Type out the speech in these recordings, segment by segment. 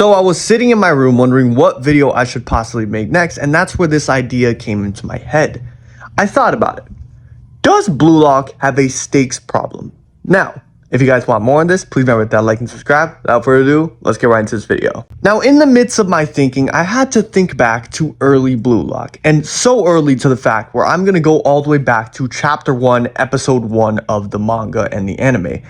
So I was sitting in my room wondering what video I should possibly make next, and that's where this idea came into my head. I thought about it. Does bluelock have a stakes problem? Now, if you guys want more on this, please remember to like and subscribe. Without further ado, let's get right into this video. Now, in the midst of my thinking, I had to think back to early bluelock, and so early to the fact where I'm going to go all the way back to chapter 1, episode 1 of the manga and the anime.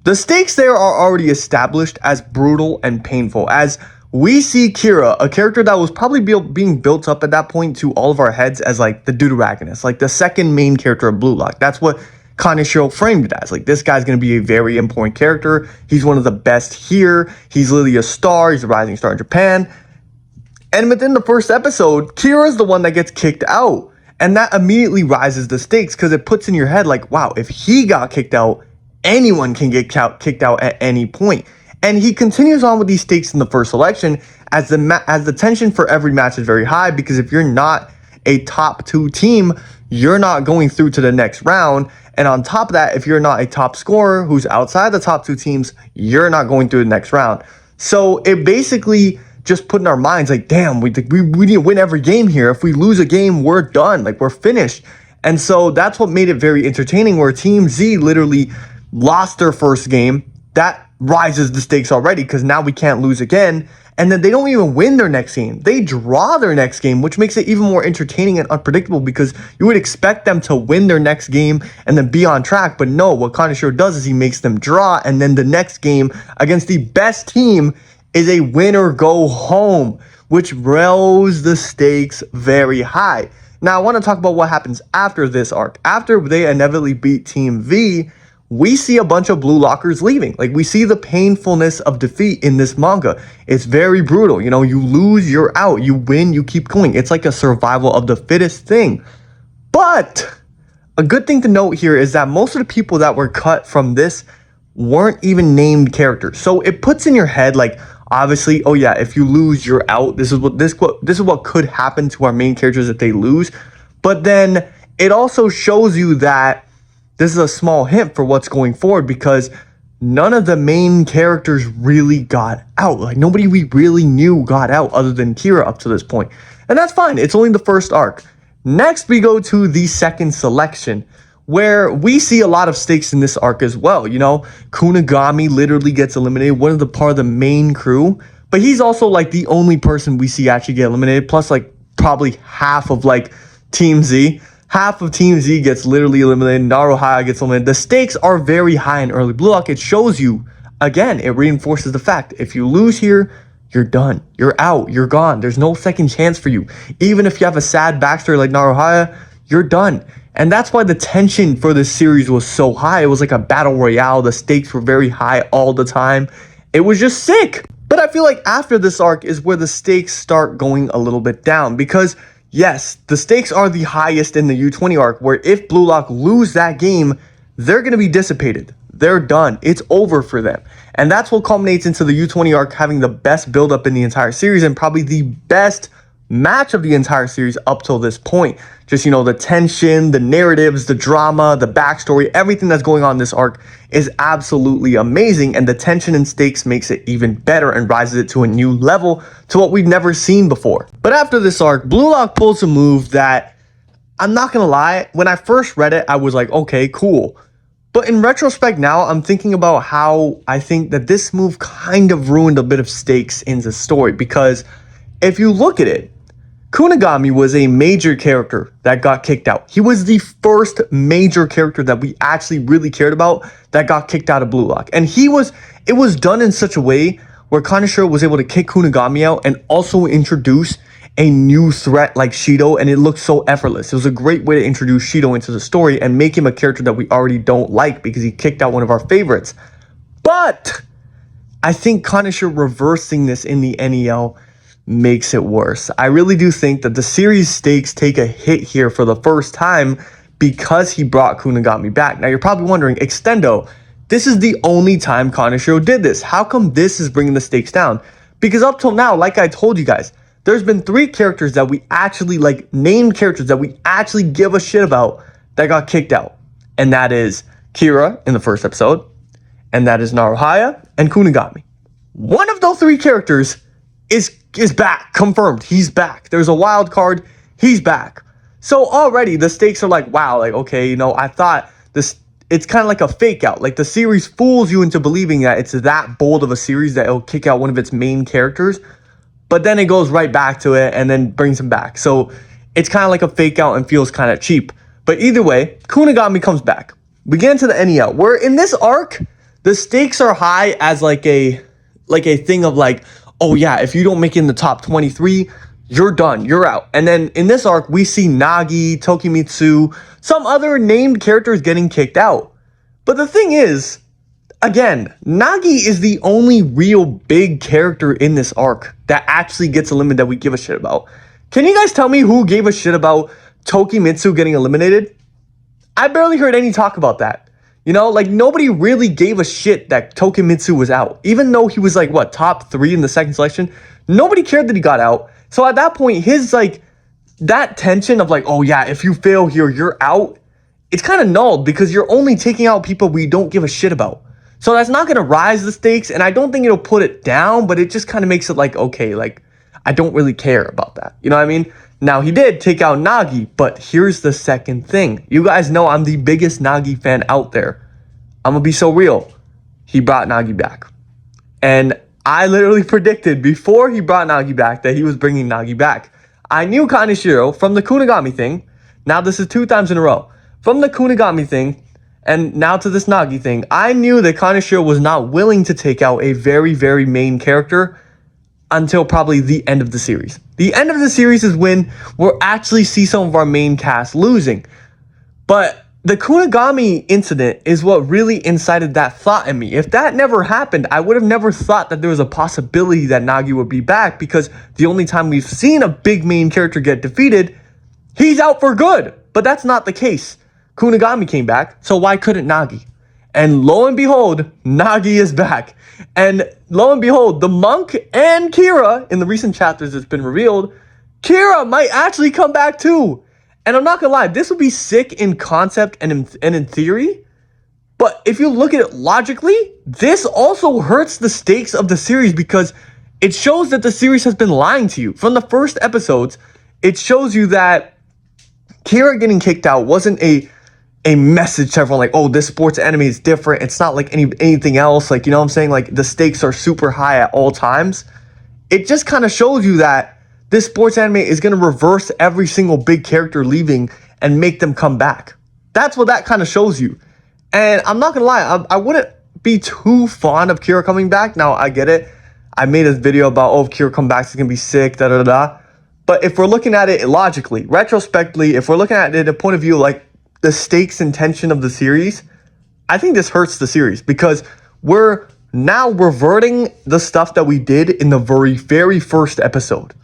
The stakes there are already established as brutal and painful, as we see Kira, a character that was probably being built up at that point to all of our heads as like the deuteragonist, like the second main character of bluelock. That's what Kaneshiro framed it as. Like, this guy's going to be a very important character. He's one of the best here. He's literally a star. He's a rising star in Japan. And within the first episode, Kira's the one that gets kicked out. And that immediately rises the stakes because it puts in your head like, wow, if he got kicked out, anyone can get kicked out at any point. And he continues on with these stakes in the first selection as the tension for every match is very high, because if you're not a top 2 team, you're not going through to the next round. And on top of that, if you're not a top scorer who's outside the top 2 teams, you're not going through the next round. So it basically just put in our minds like, damn, we need to win every game here. If we lose a game, we're done. Like, we're finished. And so that's what made it very entertaining, where Team Z literally lost their first game. That rises the stakes already because now we can't lose again. And then they don't even win their next game. They draw their next game, which makes it even more entertaining and unpredictable, because you would expect them to win their next game and then be on track. But no, what Kaneshiro does is he makes them draw, and then the next game against the best team is a win or go home, which rose the stakes very high. Now, I want to talk about what happens after this arc. After they inevitably beat Team V, we see a bunch of blue lockers leaving. Like, we see the painfulness of defeat in this manga. It's very brutal. You know, you lose, you're out. You win, you keep going. It's like a survival of the fittest thing. But a good thing to note here is that most of the people that were cut from this weren't even named characters. So it puts in your head, like, obviously, oh yeah, if you lose, you're out. This is what could happen to our main characters if they lose. But then it also shows you that this is a small hint for what's going forward, because none of the main characters really got out. Like, nobody we really knew got out other than Kira up to this point. And that's fine. It's only the first arc. Next, we go to the second selection, where we see a lot of stakes in this arc as well. You know, Kunigami literally gets eliminated, one of the part of the main crew. But he's also like the only person we see actually get eliminated, plus like probably half of like Team Z. Half of Team Z gets literally eliminated. Naruhaya gets eliminated. The stakes are very high in early bluelock. It shows you, again, it reinforces the fact, if you lose here, you're done. You're out. You're gone. There's no second chance for you. Even if you have a sad backstory like Naruhaya, you're done. And that's why the tension for this series was so high. It was like a battle royale. The stakes were very high all the time. It was just sick. But I feel like after this arc is where the stakes start going a little bit down, because yes, the stakes are the highest in the U20 arc, where if bluelock lose that game, they're going to be dissipated. They're done. It's over for them. And that's what culminates into the U20 arc having the best buildup in the entire series, and probably the best match of the entire series up till this point. Just, you know, the tension, the narratives, the drama, the backstory, everything that's going on in this arc is absolutely amazing, and the tension and stakes makes it even better and rises it to a new level, to what we've never seen before. But after this arc, bluelock pulls a move that, I'm not gonna lie, when I first read it, I was like, okay, cool. But in retrospect now, I'm thinking about how I think that this move kind of ruined a bit of stakes in the story, because if you look at it, Kunigami was a major character that got kicked out. He was the first major character that we actually really cared about that got kicked out of bluelock. And it was done in such a way where Kaneshiro was able to kick Kunigami out and also introduce a new threat like Shido, and it looked so effortless. It was a great way to introduce Shido into the story and make him a character that we already don't like, because he kicked out one of our favorites. But I think Kaneshiro reversing this in the NEL makes it worse. I really do think that the series stakes take a hit here for the first time because he brought Kunigami back. Now, you're probably wondering, Extendo, this is the only time Kaneshiro did this. How come this is bringing the stakes down? Because up till now, like I told you guys, there's been 3 characters that we actually, like, named characters that we actually give a shit about that got kicked out. And that is Kira in the first episode, and that is Naruhaya and Kunigami. one of those three characters is back, confirmed. He's back. There's a wild card. He's back. So already the stakes are like, wow, like, okay, you know, I thought this, it's kind of like a fake out. Like the series fools you into believing that it's that bold of a series that it'll kick out one of its main characters, but then it goes right back to it and then brings him back. So it's kind of like a fake out and feels kind of cheap. But either way, Kunigami comes back. We get into the NEL, where in this arc, the stakes are high as like a thing of like, oh yeah, if you don't make it in the top 23, you're done, you're out. And then in this arc, we see Nagi, Tokimitsu, some other named characters getting kicked out. But the thing is, again, Nagi is the only real big character in this arc that actually gets eliminated that we give a shit about. Can you guys tell me who gave a shit about Tokimitsu getting eliminated? I barely heard any talk about that. You know, like nobody really gave a shit that Tokimitsu was out. Even though he was like, what, top 3 in the second selection? Nobody cared that he got out. So at that point, his like, that tension of like, oh yeah, if you fail here, you're out. It's kind of nulled because you're only taking out people we don't give a shit about. So that's not going to rise the stakes. And I don't think it'll put it down, but it just kind of makes it like, okay, like I don't really care about that. You know what I mean? Now, he did take out Nagi, but here's the second thing. You guys know I'm the biggest Nagi fan out there. I'm going to be so real. He brought Nagi back. And I literally predicted before he brought Nagi back that he was bringing Nagi back. I knew Kaneshiro from the Kunigami thing. Now this is 2 times in a row. From the Kunigami thing and now to this Nagi thing, I knew that Kaneshiro was not willing to take out a very, very main character until probably the end of the series. The end of the series is when we'll actually see some of our main cast losing. But the Kunigami incident is what really incited that thought in me. If that never happened, I would have never thought that there was a possibility that Nagi would be back, because the only time we've seen a big main character get defeated, he's out for good. But that's not the case. Kunigami came back, so why couldn't Nagi? And lo and behold, Nagi is back. And lo and behold, the monk and Kira, in the recent chapters it's been revealed, Kira might actually come back too. And I'm not gonna lie, this would be sick in concept and in theory. But if you look at it logically, this also hurts the stakes of the series, because it shows that the series has been lying to you. From the first episodes, it shows you that Kira getting kicked out wasn't a message to everyone like, oh, this sports anime is different. It's not like anything else. Like, you know what I'm saying? Like, the stakes are super high at all times. It just kind of shows you that this sports anime is going to reverse every single big character leaving and make them come back. That's what that kind of shows you. And I'm not going to lie, I wouldn't be too fond of Kira coming back. Now, I get it. I made a video about, oh, if Kira comes back, it's going to be sick, da-da-da-da. But if we're looking at it logically, retrospectively, if we're looking at it at a point of view like the stakes and tension of the series, I think this hurts the series, because we're now reverting the stuff that we did in the very first episode,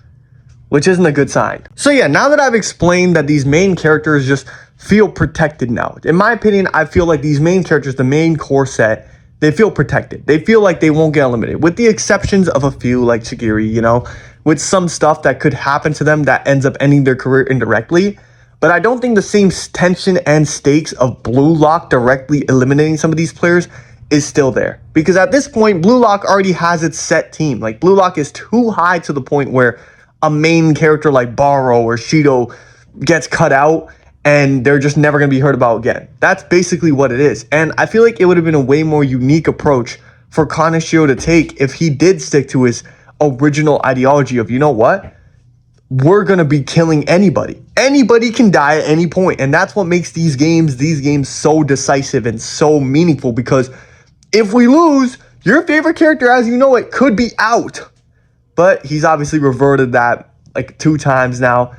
which isn't a good sign. So yeah, now that I've explained that these main characters just feel protected now, in my opinion, I feel like these main characters, the main core set, they feel protected. They feel like they won't get eliminated, with the exceptions of a few like Chigiri, you know, with some stuff that could happen to them that ends up ending their career indirectly. But I don't think the same tension and stakes of bluelock directly eliminating some of these players is still there. Because at this point, bluelock already has its set team. Like, bluelock is too high to the point where a main character like Baro or Shido gets cut out and they're just never going to be heard about again. That's basically what it is. And I feel like it would have been a way more unique approach for Kaneshiro to take if he did stick to his original ideology of, you know what? We're going to be killing anybody. Anybody can die at any point. And that's what makes these games so decisive and so meaningful, because if we lose, your favorite character, as you know it, could be out. But he's obviously reverted that like 2 times now.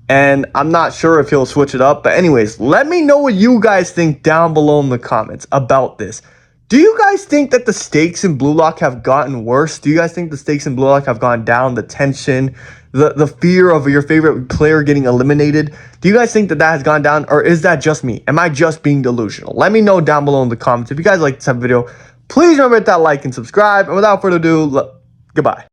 And I'm not sure if he'll switch it up. But anyways, let me know what you guys think down below in the comments about this. Do you guys think that the stakes in bluelock have gotten worse? Do you guys think the stakes in bluelock have gone down? The tension, the fear of your favorite player getting eliminated? Do you guys think that has gone down, or is that just me? Am I just being delusional? Let me know down below in the comments. If you guys like this type of video, please remember to hit that like and subscribe. And without further ado, goodbye.